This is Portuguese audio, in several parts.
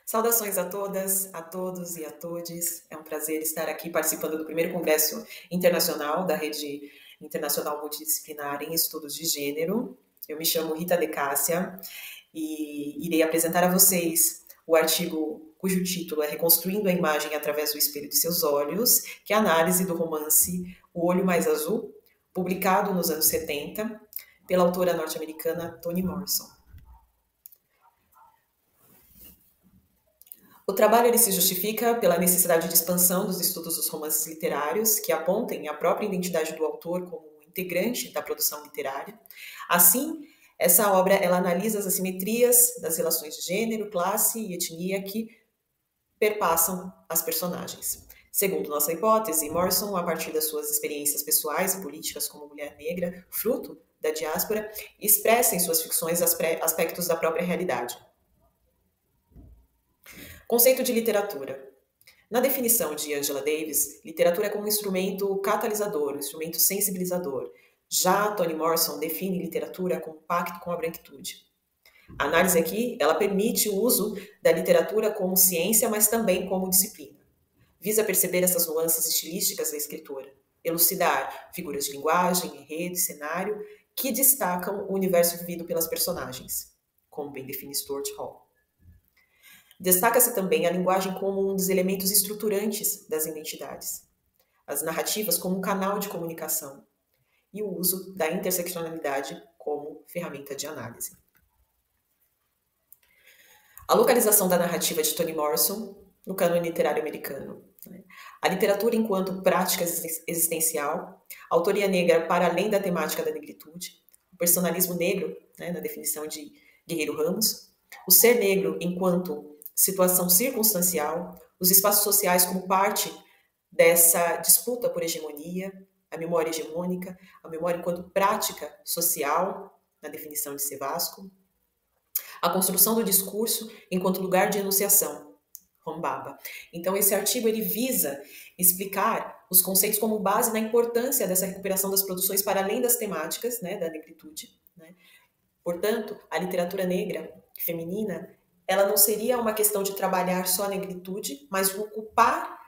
Saudações a todas, a todos e a todes. É um prazer estar aqui participando do primeiro Congresso Internacional da Rede Internacional Multidisciplinar em Estudos de Gênero. Eu me chamo Rita De Cássia e irei apresentar a vocês o artigo cujo título é Reconstruindo a Imagem através do Espelho de Seus Olhos, que é a análise do romance O Olho Mais Azul, publicado nos anos 70 pela autora norte-americana Toni Morrison. O trabalho ele se justifica pela necessidade de expansão dos estudos dos romances literários que apontem a própria identidade do autor como integrante da produção literária. Assim, essa obra ela analisa as assimetrias das relações de gênero, classe e etnia que perpassam as personagens. Segundo nossa hipótese, Morrison, a partir das suas experiências pessoais e políticas como mulher negra, fruto da diáspora, expressa em suas ficções aspectos da própria realidade. Conceito de literatura. Na definição de Angela Davis, literatura é como um instrumento catalisador, um instrumento sensibilizador. Já Toni Morrison define literatura como pacto com a branquitude. A análise aqui, ela permite o uso da literatura como ciência, mas também como disciplina. Visa perceber essas nuances estilísticas da escritora, elucidar figuras de linguagem, enredo e cenário que destacam o universo vivido pelas personagens, como bem define Stuart Hall. Destaca-se também a linguagem como um dos elementos estruturantes das identidades, as narrativas como um canal de comunicação e o uso da interseccionalidade como ferramenta de análise. A localização da narrativa de Toni Morrison no cânone literário americano. A literatura enquanto prática existencial, a autoria negra para além da temática da negritude, o personalismo negro, na definição de Guerreiro Ramos, o ser negro enquanto situação circunstancial, os espaços sociais como parte dessa disputa por hegemonia, a memória hegemônica, a memória enquanto prática social, na definição de Sevasco, a construção do discurso enquanto lugar de enunciação, Rombaba. Então, esse artigo ele visa explicar os conceitos como base na importância dessa recuperação das produções para além das temáticas da negritude. Portanto, a literatura negra feminina ela não seria uma questão de trabalhar só a negritude, mas de ocupar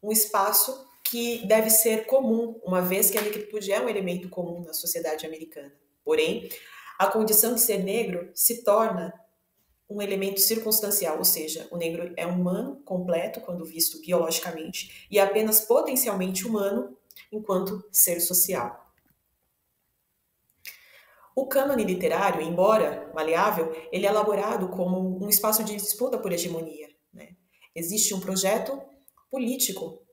um espaço que deve ser comum, uma vez que a negritude é um elemento comum na sociedade americana. Porém, a condição de ser negro se torna um elemento circunstancial, ou seja, o negro é humano completo quando visto biologicamente e apenas potencialmente humano enquanto ser social. O cânone literário, embora maleável, ele é elaborado como um espaço de disputa por hegemonia. Existe um projeto político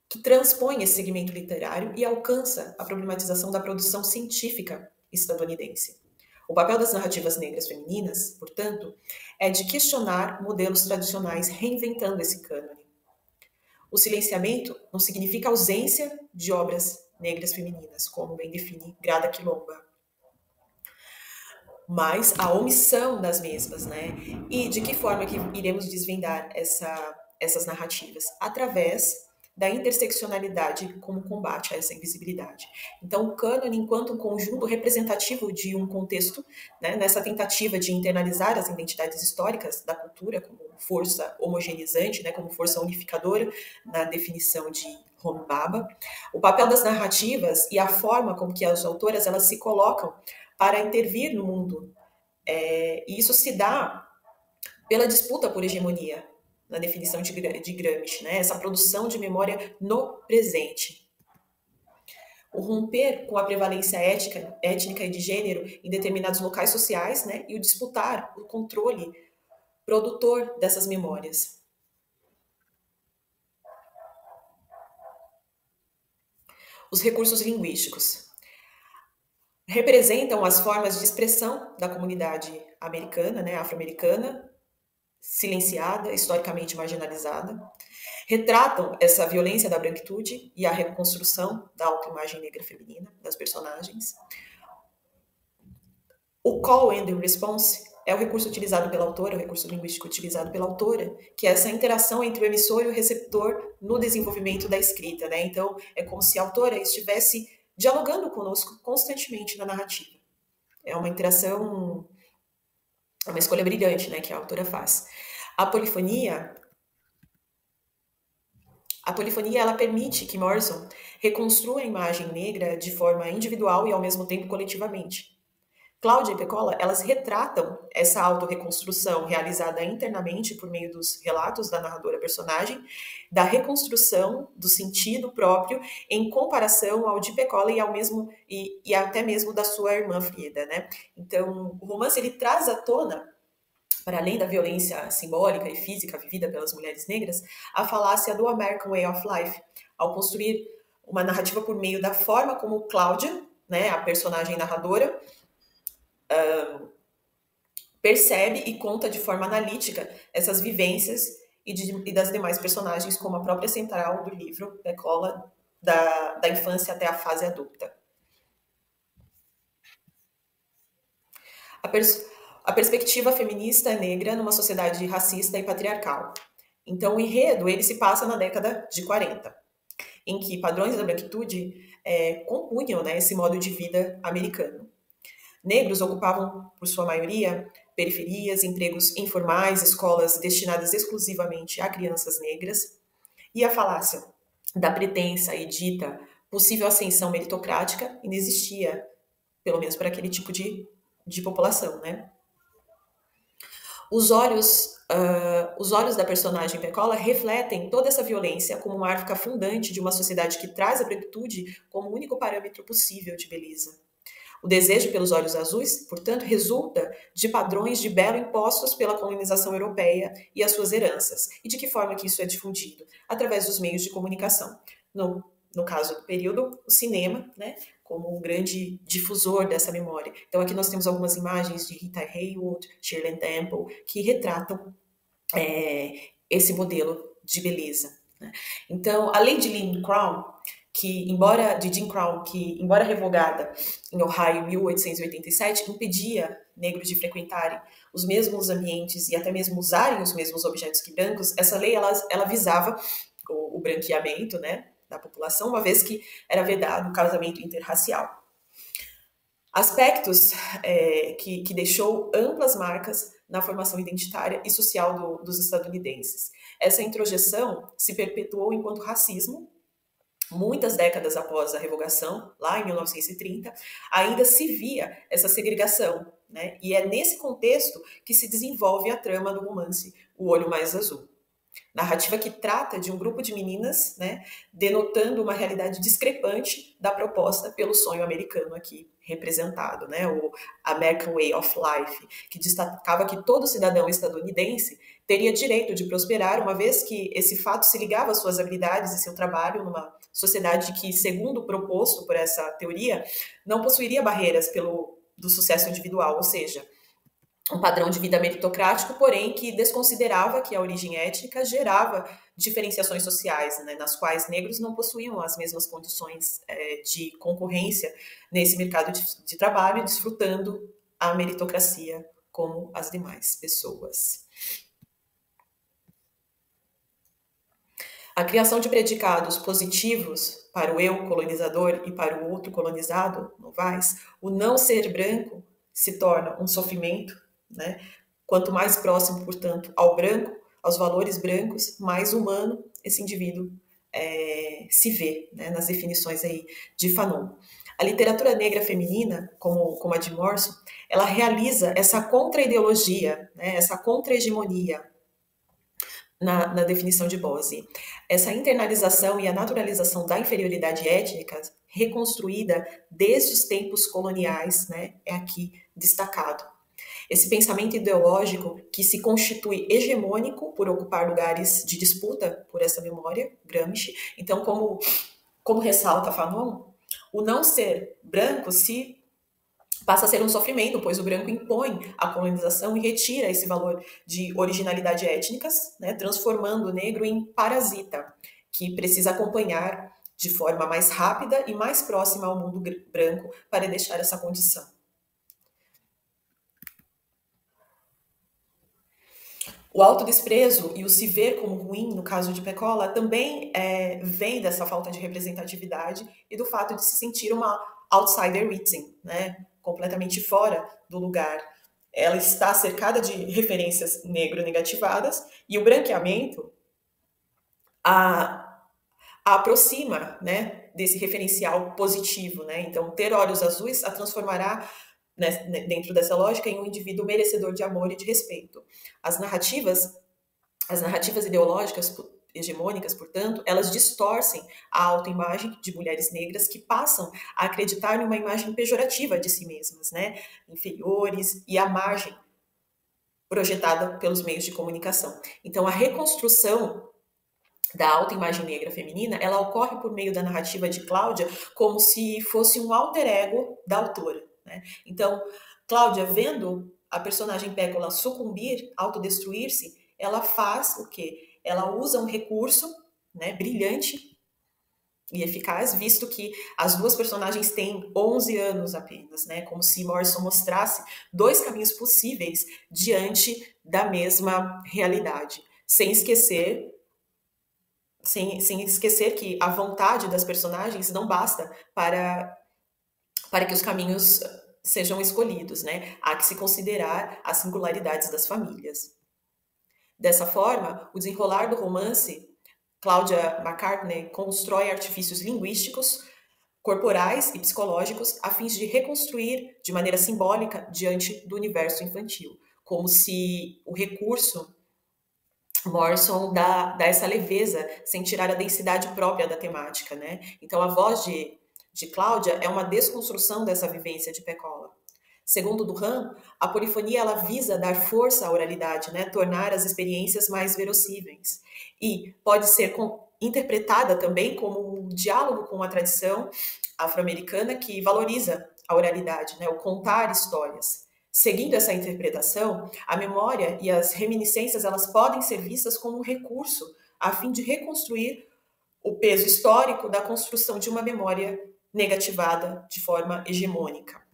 que transpõe esse segmento literário e alcança a problematização da produção científica estadunidense. O papel das narrativas negras femininas, portanto, é de questionar modelos tradicionais, reinventando esse cânone. O silenciamento não significa ausência de obras negras femininas, como bem define Grada Quilomba, mas a omissão das mesmas, E de que forma que iremos desvendar essas narrativas? Através da interseccionalidade como combate a essa invisibilidade. Então, o cânone, enquanto um conjunto representativo de um contexto, nessa tentativa de internalizar as identidades históricas da cultura como força homogeneizante, como força unificadora, na definição de Rombaba, o papel das narrativas e a forma como que as autoras elas se colocam para intervir no mundo. E isso se dá pela disputa por hegemonia, na definição de Gramsci, essa produção de memória no presente. O romper com a prevalência étnica e de gênero em determinados locais sociais, e o disputar o controle produtor dessas memórias. Os recursos linguísticos representam as formas de expressão da comunidade americana, afro-americana, silenciada, historicamente marginalizada, retratam essa violência da branquitude e a reconstrução da autoimagem negra feminina das personagens. O call and response é o recurso utilizado pela autora, o recurso linguístico utilizado pela autora, que é essa interação entre o emissor e o receptor no desenvolvimento da escrita, Então, é como se a autora estivesse dialogando conosco constantemente na narrativa. É uma interação, uma escolha brilhante, que a autora faz. A polifonia ela permite que Morrison reconstrua a imagem negra de forma individual e ao mesmo tempo coletivamente. Cláudia e Pecola, elas retratam essa autorreconstrução realizada internamente por meio dos relatos da narradora personagem, da reconstrução do sentido próprio em comparação ao de Pecola e até mesmo da sua irmã Frida, né? Então, o romance ele traz à tona, para além da violência simbólica e física vivida pelas mulheres negras, a falácia do American Way of Life, ao construir uma narrativa por meio da forma como Cláudia, né, a personagem narradora, percebe e conta de forma analítica essas vivências e das demais personagens, como a própria central do livro, Pecola, da infância até a fase adulta. A perspectiva feminista negra numa sociedade racista e patriarcal. Então, o enredo ele se passa na década de 40, em que padrões da branquitude compunham, né, esse modo de vida americano. Negros ocupavam, por sua maioria, periferias, empregos informais, escolas destinadas exclusivamente a crianças negras, e a falácia da pretensa e dita possível ascensão meritocrática inexistia, pelo menos para aquele tipo de população, né? Os olhos da personagem Pecola refletem toda essa violência como uma marca fundante de uma sociedade que traz a branquitude como o único parâmetro possível de beleza. O desejo pelos olhos azuis, portanto, resulta de padrões de belo impostos pela colonização europeia e as suas heranças. E de que forma que isso é difundido? Através dos meios de comunicação. No caso do período, o cinema, né, como um grande difusor dessa memória. Então aqui nós temos algumas imagens de Rita Hayworth, Shirley Temple, que retratam esse modelo de beleza, né? Então, a lei de Jim Crow, que embora revogada em Ohio em 1887, impedia negros de frequentarem os mesmos ambientes e até mesmo usarem os mesmos objetos que brancos, essa lei ela visava o branqueamento, né, da população, uma vez que era vedado o casamento interracial. Aspectos que deixou amplas marcas na formação identitária e social dos estadunidenses. Essa introjeção se perpetuou enquanto racismo. Muitas décadas após a revogação, lá em 1930, ainda se via essa segregação, né? E é nesse contexto que se desenvolve a trama do romance O Olho Mais Azul. Narrativa que trata de um grupo de meninas, né, denotando uma realidade discrepante da proposta pelo sonho americano aqui representado, né, o American Way of Life, que destacava que todo cidadão estadunidense teria direito de prosperar, uma vez que esse fato se ligava às suas habilidades e seu trabalho numa sociedade que, segundo o proposto por essa teoria, não possuiria barreiras do sucesso individual, ou seja, um padrão de vida meritocrático, porém que desconsiderava que a origem étnica gerava diferenciações sociais, né, nas quais negros não possuíam as mesmas condições de concorrência nesse mercado de trabalho, desfrutando a meritocracia como as demais pessoas. A criação de predicados positivos para o eu colonizador e para o outro colonizado, novais, o não ser branco se torna um sofrimento, né? Quanto mais próximo, portanto, ao branco, aos valores brancos, mais humano esse indivíduo se vê, né, nas definições aí de Fanon. A literatura negra feminina, como a de Morrison, ela realiza essa contra-ideologia, né, essa contra-hegemonia na definição de Bose. Essa internalização e a naturalização da inferioridade étnica, reconstruída desde os tempos coloniais, né, é aqui destacado. Esse pensamento ideológico que se constitui hegemônico por ocupar lugares de disputa por essa memória, Gramsci. Então, como ressalta Fanon, o não ser branco passa a ser um sofrimento, pois o branco impõe a colonização e retira esse valor de originalidade étnicas, né, transformando o negro em parasita, que precisa acompanhar de forma mais rápida e mais próxima ao mundo branco para deixar essa condição. O autodesprezo e o se ver como ruim, no caso de Pecola, também vem dessa falta de representatividade e do fato de se sentir uma outsider written, né? Completamente fora do lugar ela está cercada de referências negro-negativadas, e o branqueamento a aproxima, né, desse referencial positivo, né? Então, ter olhos azuis a transformará, né, dentro dessa lógica, em um indivíduo merecedor de amor e de respeito. As narrativas ideológicas hegemônicas, portanto, elas distorcem a autoimagem de mulheres negras que passam a acreditar em uma imagem pejorativa de si mesmas, né, inferiores e à margem projetada pelos meios de comunicação. Então, a reconstrução da autoimagem negra feminina, ela ocorre por meio da narrativa de Cláudia como se fosse um alter ego da autora, né? Então, Cláudia, vendo a personagem Pécola sucumbir, autodestruir-se, ela faz o quê? Ela usa um recurso, né, brilhante e eficaz, visto que as duas personagens têm 11 anos apenas, né? Como se Morrison mostrasse dois caminhos possíveis diante da mesma realidade, sem esquecer que a vontade das personagens não basta para que os caminhos sejam escolhidos, né? Há que se considerar as singularidades das famílias. Dessa forma, o desenrolar do romance, Claudia McCartney constrói artifícios linguísticos, corporais e psicológicos a fim de reconstruir de maneira simbólica diante do universo infantil, como se o recurso Morrison dá essa leveza, sem tirar a densidade própria da temática, né? Então, a voz de Cláudia é uma desconstrução dessa vivência de Pécola. Segundo Duran, a polifonia ela visa dar força à oralidade, né? Tornar as experiências mais verossímeis. E pode ser interpretada também como um diálogo com a tradição afro-americana que valoriza a oralidade, né? O contar histórias. Seguindo essa interpretação, a memória e as reminiscências elas podem ser vistas como um recurso a fim de reconstruir o peso histórico da construção de uma memória negativada de forma hegemônica.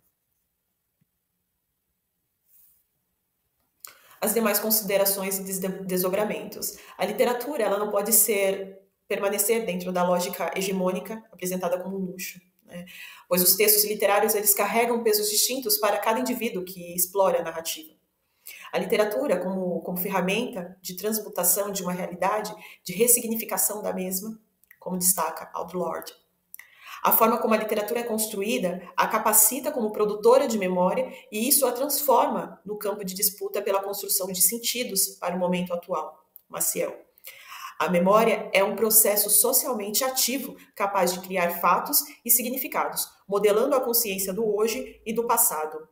As demais considerações e desdobramentos. A literatura ela não pode permanecer dentro da lógica hegemônica apresentada como luxo, né? Pois os textos literários eles carregam pesos distintos para cada indivíduo que explora a narrativa. A literatura, como ferramenta de transmutação de uma realidade, de ressignificação da mesma, como destaca Audre Lorde. A forma como a literatura é construída a capacita como produtora de memória e isso a transforma no campo de disputa pela construção de sentidos para o momento atual. Maciel. A memória é um processo socialmente ativo, capaz de criar fatos e significados, modelando a consciência do hoje e do passado.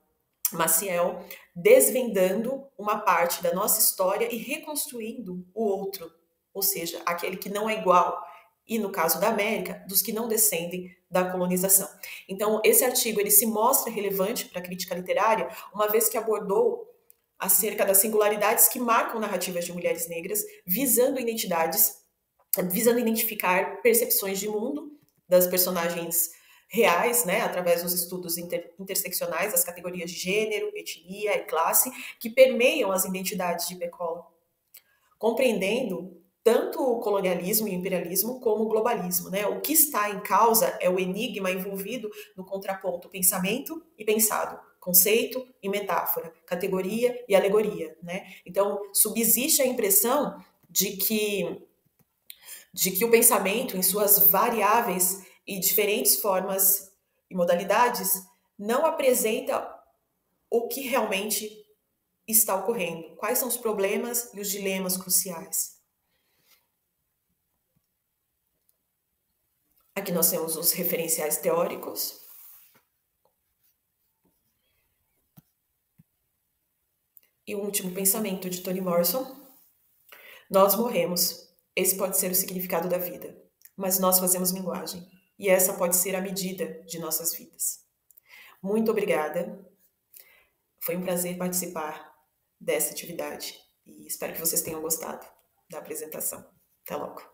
Maciel, desvendando uma parte da nossa história e reconstruindo o outro, ou seja, aquele que não é igual, e no caso da América, dos que não descendem da colonização. Então, esse artigo ele se mostra relevante para a crítica literária, uma vez que abordou acerca das singularidades que marcam narrativas de mulheres negras, visando identificar percepções de mundo das personagens reais, né, através dos estudos interseccionais das categorias de gênero, etnia e classe, que permeiam as identidades de Pécola, compreendendo tanto o colonialismo e o imperialismo como o globalismo, né? O que está em causa é o enigma envolvido no contraponto pensamento e pensado, conceito e metáfora, categoria e alegoria, né? Então, subsiste a impressão de que o pensamento, em suas variáveis e diferentes formas e modalidades, não apresenta o que realmente está ocorrendo, quais são os problemas e os dilemas cruciais. Aqui nós temos os referenciais teóricos. E o último pensamento de Toni Morrison. Nós morremos. Esse pode ser o significado da vida. Mas nós fazemos linguagem. E essa pode ser a medida de nossas vidas. Muito obrigada. Foi um prazer participar dessa atividade. E espero que vocês tenham gostado da apresentação. Até logo.